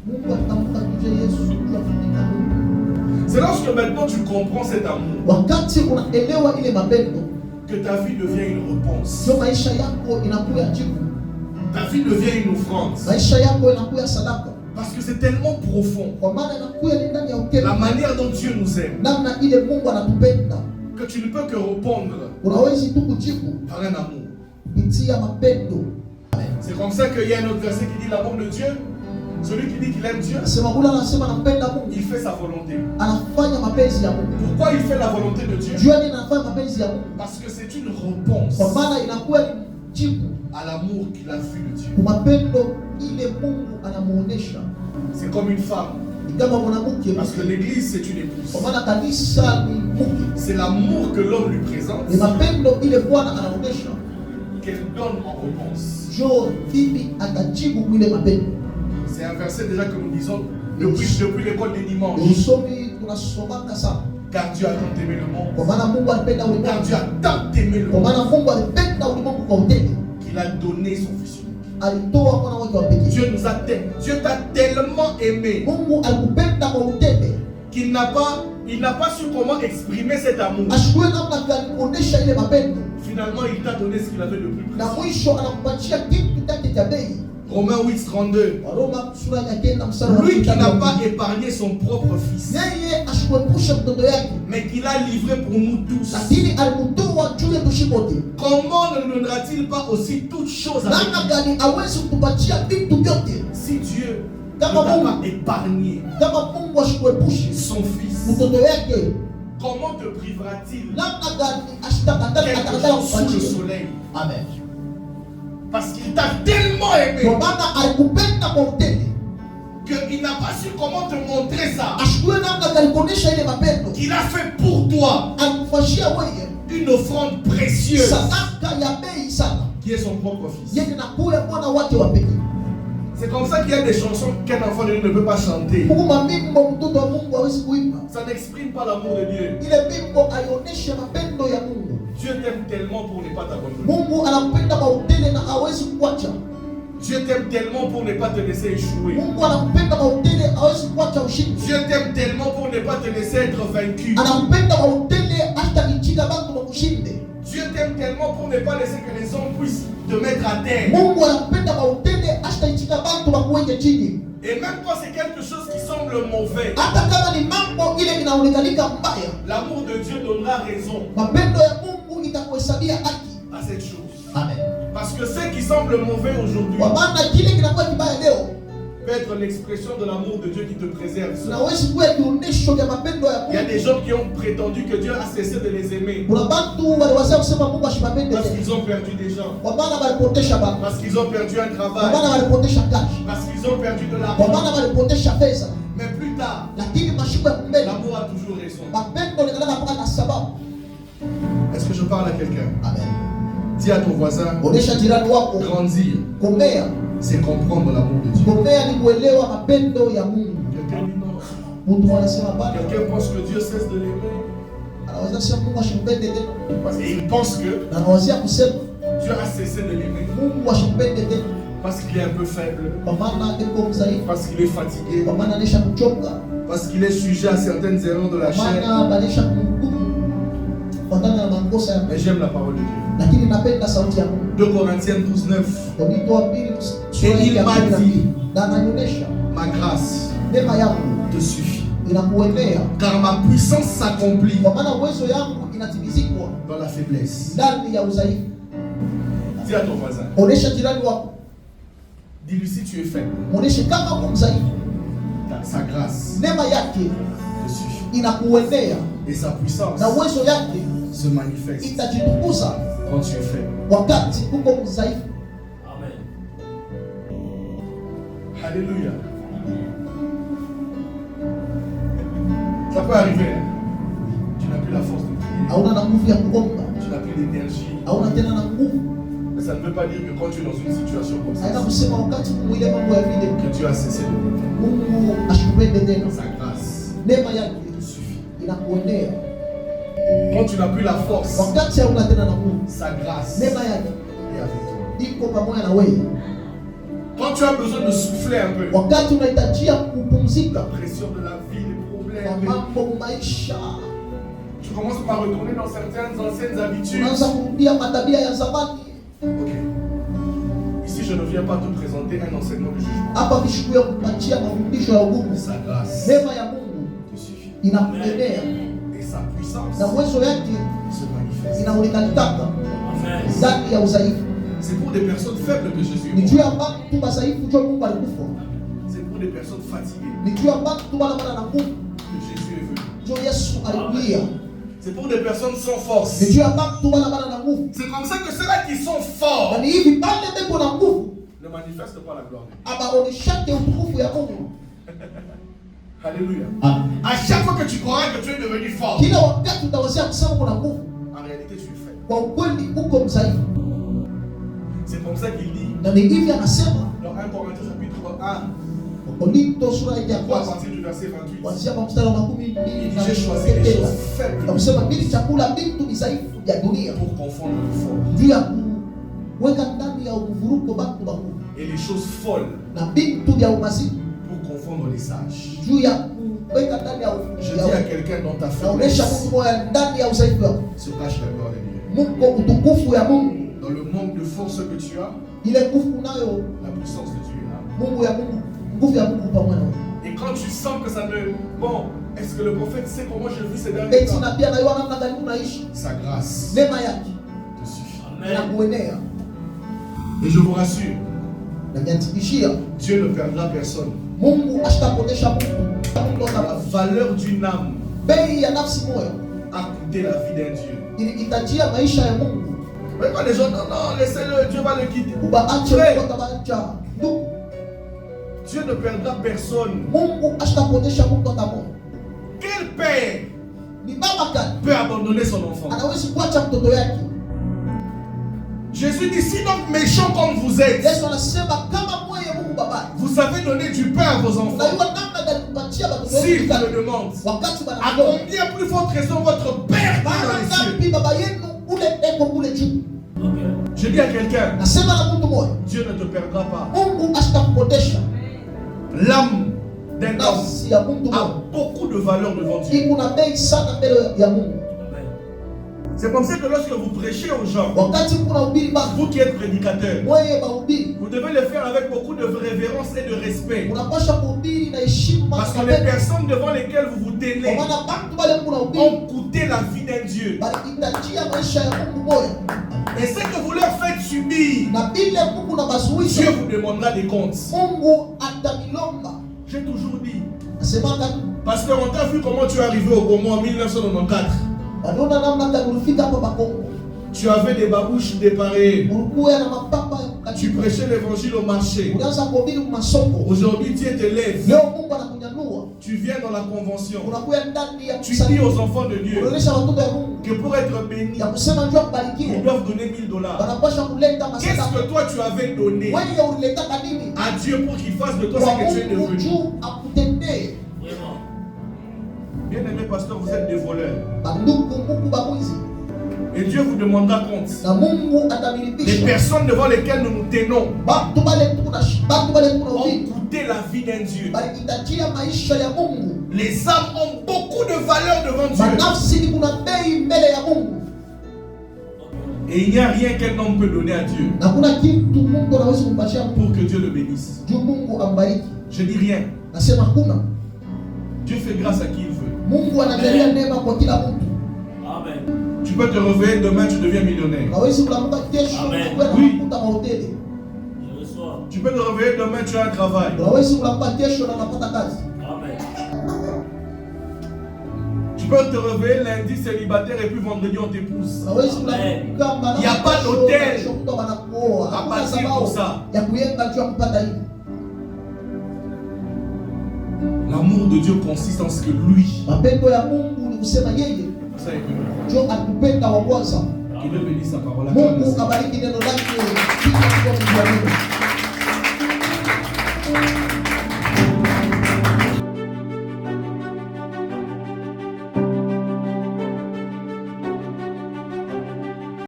Mungu atamka tuje Yesu kwa kumpika Mungu. C'est lorsque maintenant tu comprends cet amour Wakati unaelewa ile mapendo, que ta vie devient une réponse. sio maisha yako inakuwa jibu. Ta vie devient une offrande. Maisha yako inakuwa sadaka. Parce que c'est tellement profond. Kwa maana inakuwa ni ndani ya ukeli. La manière dont Dieu nous aime, Namna ile Mungu anatupenda. que tu ne peux que répondre Unawezi tu kujibu par un amour. kupitia mapendo. C'est comme ça qu'il y a un autre verset qui dit l'amour de Dieu. Celui qui dit qu'il aime Dieu, Nasema ule anasema nampenda Mungu, il fait sa volonté. anafanya mapenzi ya Mungu. Pourquoi il fait la volonté de Dieu? Jua nini anafanya mapenzi ya Mungu? Parce que c'est une réponse Kwa maana inakuwa ni jibu à l'amour qu'il a vu de Dieu. kwa mapendo ile Mungu anamuonesha. C'est comme une femme. Ni kama mwanamke, Parce que l'église, c'est une épouse. kwa maana kanisa ni mke. C'est l'amour que l'homme lui présente Ni mapendo ile Bwana anaonesha. qu'elle donne en réponse. Jo bibi atajibu ile mapendo. C'est un verset déjà que nous disons depuis l'école des dimanches. Usomi tunasomaka sana. Car Dieu a tant aimé le monde. Kwa maana Mungu alipenda Car ulimwengu. Dieu a tant aimé le Kwa monde maana Mungu alipenda ulimwengu kwa utele. qu'il a donné son fils unique. Alitoa mwana wake wa pekee. Dieu nous a tellement, Dieu t'a tellement aimé Mungu alikupenda kwa utele. qu'il n'a pas su comment exprimer cet amour. Ashukue namna gani kuonesha ile mapendo. Finalement, il t'a donné ce qu'il avait de plus Na précieux. mwisho anakupatia kitu chake cha bei. Romains 8:32. Waroma sura ya 9 mstari wa Lui qui 5. n'a pas épargné son propre fils, Yeye ashikuepusha mtoto yake, mais qu'il a livré pour nous tous. lakini alimtoa juu yetu sisi wote. Comment ne nous donnera-t-il pas aussi toutes choses avec Namna lui? gani awezi kutupatia vitu vyote Si Dieu ne Kama t'a Mungu. pas épargné kama Mungu ashikuepushe son fils, mtoto yake? comment te privera-t-il Namna gani ashitakataka quelque atakataka chose sous le kupatia? soleil? Amen. Parce qu'il t'a tellement aimé Kwa maana alikupenda kwa utele. qu'il n'a pas su comment te montrer ça. Ashikue namna gani kuonesha ile mapendo. Qu'il a fait pour toi Alikufanyia wewe une offrande précieuse sadaka ya bei sana. qui est son propre fils. Yeye nakuya mwana wake wa pekee. C'est comme ça qu'il y a des chansons qu'un enfant de Dieu ne peut pas chanter. Mungu mambimbo mtoto wa Mungu hawezi kuimba. Ça n'exprime pas l'amour de Dieu. Ile bimbo aioneshe mapendo ya Mungu. Dieu t'aime tellement pour ne pas t'abandonner. Mungu anakupenda kwa utele na hawezi kuacha. Dieu t'aime tellement pour ne pas te laisser échouer. Mungu anakupenda kwa utele, hawezi kuacha ushindi. Dieu t'aime tellement pour ne pas te laisser être vaincu. Anakupenda kwa utele hata kichika bantu bakushinde. Dieu t'aime tellement pour ne pas laisser que les hommes puissent te mettre à terre. Mungu anakupenda kwa utele hata kichika bantu bakuweke chini. Et même quand c'est quelque chose qui semble mauvais, Hata kama ni mambo ile inaonekanika mbaya, l'amour de Dieu donnera raison mapendo ya Mungu itakuhesabia haki. à cette chose. Amen. Parce que ce qui semble mauvais aujourd'hui Kwa maana kile kinakuwa kibaya leo peut être l'expression de l'amour de Dieu qui te préserve. tunawezi kuwa kionyesho cha mapendo ya Il y a Mungu. des gens qui ont prétendu que Dieu a cessé de les aimer Kuna bantu waliwazia kusema Mungu ashibapende parce tena. qu'ils ont perdu des gens, Kwa maana walipotesha baba. parce qu'ils ont perdu un Kwa travail, maana walipotesha kazi. parce qu'ils ont perdu de Kwa l'argent. maana walipotesha pesa. Mais plus tard, Lakini mashiko ya mbele l'amour a toujours raison. mapendo linalala kwa na sababu. Est-ce que je parle à quelqu'un? Amen. Dis à ton voisin, Onesha jirani wako grandir, komea. c'est comprendre l'amour de Dieu. Komea ni kuelewa mapendo ya Mungu. Quelqu'un dit non. Mtu anasema baba, Quelqu'un pense que Dieu cesse de l'aimer. anaweza sema Mungu ashimpende tena. Parce qu'il pense que Na anawazia kusema Dieu a cessé de l'aimer. Mungu ashimpende tena. Parce qu'il est un peu faible. Kwa maana iko mzaifu. Parce qu'il est fatigué. Kwa maana anisha kuchoka. Parce qu'il est sujet à certaines erreurs de la Kwa chair. maana banisha kumhukumu. Kwa na makosa ya Mais j'aime la parole de Dieu. lakini napenda sauti ya Mungu. 2 Corinthiens 12:9. Korinto wa pili sura Et il ya m'a 12. dit, Na ananionyesha ma grâce neema yangu te suffit. inakuenea. Car ma puissance s'accomplit Kwa maana uwezo yangu inatimizikwa dans la faiblesse. ndani ya udhaifu. Dis à ton voisin. Onesha jirani wako, Dis-lui si tu es faible. muoneshe kama uko mdhaifu. Sa grâce neema yake te suffit. inakuendea Et sa puissance na uwezo yake se manifeste itajitukuza quand tu es faible. wakati uko mdhaifu. Alléluia. Ça peut arriver. Hein? Tu n'as plus la force de prier. Hauna na nguvu ya kuomba, Tu n'as plus d'énergie. hauna tena na nguvu. Mais ça ne veut pas dire que quand tu es dans une situation comme ça, Haina kusema wakati mwile mambo ya vile que tu as cessé de prier. Mungu ashikupende tena. Sa grâce Neema yake te suffit. inakuendea Quand tu n'as plus la force, wakati hauna tena na nguvu. sa grâce Neema yake est avec toi. iko pamoja na wewe Quand tu as besoin de souffler un peu, wakati unahitajia kupumzika la pression de la vie, les kwa problèmes, mambo maisha, tu commences par retourner dans certaines anciennes habitudes. unaanza kurudia matabia ya zamani. Ok. Ici, je ne viens pas te présenter un enseignement de jugement. Hapa kishuku ya kupatia mafundisho ya hukumu. Sa grâce Neema ya Mungu te suffit. inakuendea Et sa puissance na uwezo yake se manifeste. inaonekana ndani ya udhaifu. C'est pour des personnes faibles que Jésus Ni est juu mort. ya watu madhaifu ndio Mungu alikufa. C'est pour des personnes fatiguées Ni juu ya watu wala wana nguvu que Jésus est venu. ndio Yesu alikuja. C'est pour des personnes sans force. Ni juu ya watu wala wana nguvu. C'est comme ça que ceux-là qui sont forts Na ni hivi pale ndipo na nguvu ne manifestent pas la gloire de Dieu. abaoneshake utukufu ya Mungu. Alléluia. Ah. À chaque fois que tu crois que tu es devenu fort, Kila wakati utawazia kusema kuna nguvu, en réalité tu es faible. kwa ukweli uko mdhaifu. C'est comme ça qu'il dit Na ni hivi anasema dans 1 Corinthiens chapitre 1, Wakorintho sura ya à kwanza partir du verset 28. kuanzia kwa mstari wa 12 Il dit j'ai choisi les choses na faibles kusema mimi chakula vitu dhaifu vya dunia pour confondre le fort juu ya kuweka ndani ya uvuruko watu wa Mungu et les choses folles na vitu vya umaziki pour confondre les sages. juu ya kuweka ndani ya Je dis à quelqu'un dans ta naonesha faiblesse Mungu moya ndani ya udhaifu wako se cache la gloire de Dieu. Mungu utukufu ya Mungu, Dans le manque de force que tu as, ile nguvu unayo la puissance de Dieu est là. Mungu ya Mungu, nguvu ya Mungu pamoja na wewe. Et quand tu sens que ça ne... Bon, est-ce que le prophète sait comment je vis ces derniers Eti temps? na pia naiona namna gani unaishi, Sa grâce neema yake te suffit. inakuenea. Et je vous rassure, Na niantikishia Dieu ne perdra personne. Mungu ashitakuonesha Mungu La ndo valeur d'une âme bei ya nafsi moyo a coûté la vie d'un Dieu. ilihitajia maisha ya Mungu. Mais quand les gens, non, non, laissez-le, Dieu va le quitter. Ubaache Frère, kwa tabanja. Ndugu, Dieu ne perdra personne. Mungu ashitakuonesha Mungu atamoyo. Quel père Ni baba gani peut abandonner son enfant? anawezi kuacha mtoto yake? Jésus dit, si donc méchant comme vous êtes, Yesu anasema kama mwewe Mungu baba, vous savez donner du pain à vos enfants. unajua namna gani kupatia watoto S'il wenu vous le demande, wakati à banakuomba. combien plus forte raison votre Père qui est dans Mara les cieux? ngapi baba yenu ule eko kule juu? Je dis à quelqu'un, Nasema na mtu moyo, Dieu ne te perdra pas. Mungu ashitakuonesha. L'âme d'un homme Nafsi ya mtu a moyo beaucoup de valeur devant Dieu. iko na bei sana mbele ya Mungu. C'est comme ça que lorsque vous prêchez aux gens, Wakati kuna ubiri baba, vous qui êtes prédicateur, mwewe mahubiri vous devez le faire avec beaucoup de révérence et de respect. unapasha kuhubiri na heshima Parce que na les upendo. personnes devant lesquelles vous vous Kwa tenez maana bantu bale kuna ubiri ont coûté la vie d'un Dieu. balihitajia maisha ya Mungu moyo, Et ce que vous leur faites subir, na bile Mungu na mazuizo Dieu vous demandera des comptes. Mungu atamilomba. J'ai toujours dit. Nasemanga Parce qu'on t'a vu comment tu es arrivé au Congo en 1994. wanaona namna gani ulifika hapa Bakongo, Tu avais des babouches déparées. ulikuwa na mapapa Tu prêchais l'évangile au marché. unaanza kuhubiri masoko. Aujourd'hui, Dieu te lève. Leo Mungu anakunyanyua, Tu viens dans la convention. unakuya ndani ya Tu dis aux enfants de Dieu kuonesha watoto ya Mungu que pour être bénis, ya kusema njoo ils kubarikiwa, doivent donner $1000. wanapasha kuleta Qu'est-ce masadaka. que toi tu avais donné Wewe ulileta nini à Dieu pour qu'il fasse de toi kwa ce que tu es Mungu devenu? juu akutendee? Bien-aimé pasteur, vous êtes des voleurs. Bandugu, Mungu bamwizi Et Dieu vous demandera compte. na Mungu Les atamilipisha. personnes devant lesquelles nous nous tenons Bantu bale kuna ont ubiri coûté la vie d'un Dieu. balihitajia maisha ya Mungu. Les âmes ont beaucoup de valeur devant Dieu. Manafsi ni kuna bei mbele ya Mungu, Et il n'y a rien qu'un homme peut donner à Dieu na kuna kitu Mungu anaweza kumpatia Mungu pour que Dieu le bénisse. juu Mungu ambariki. Je dis rien. Nasema hakuna. Dieu fait grâce à qui il veut. Mungu anajalia neema kwa kila mtu. Tu peux te réveiller demain, tu deviens millionnaire. Hawezi kulamuka kesho Amen. uwe na Oui. makuta mahoteli. Je reçois. Tu peux te réveiller demain, tu as un travail. Hawezi kulamuka kesho na unapata kazi. peux te réveiller lundi célibataire et puis vendredi on t'épouse. Amen. Il n'y a pas d'hôtel à partir pour ça. L'amour de Dieu consiste en ce que lui, qu'il veut bénir sa parole.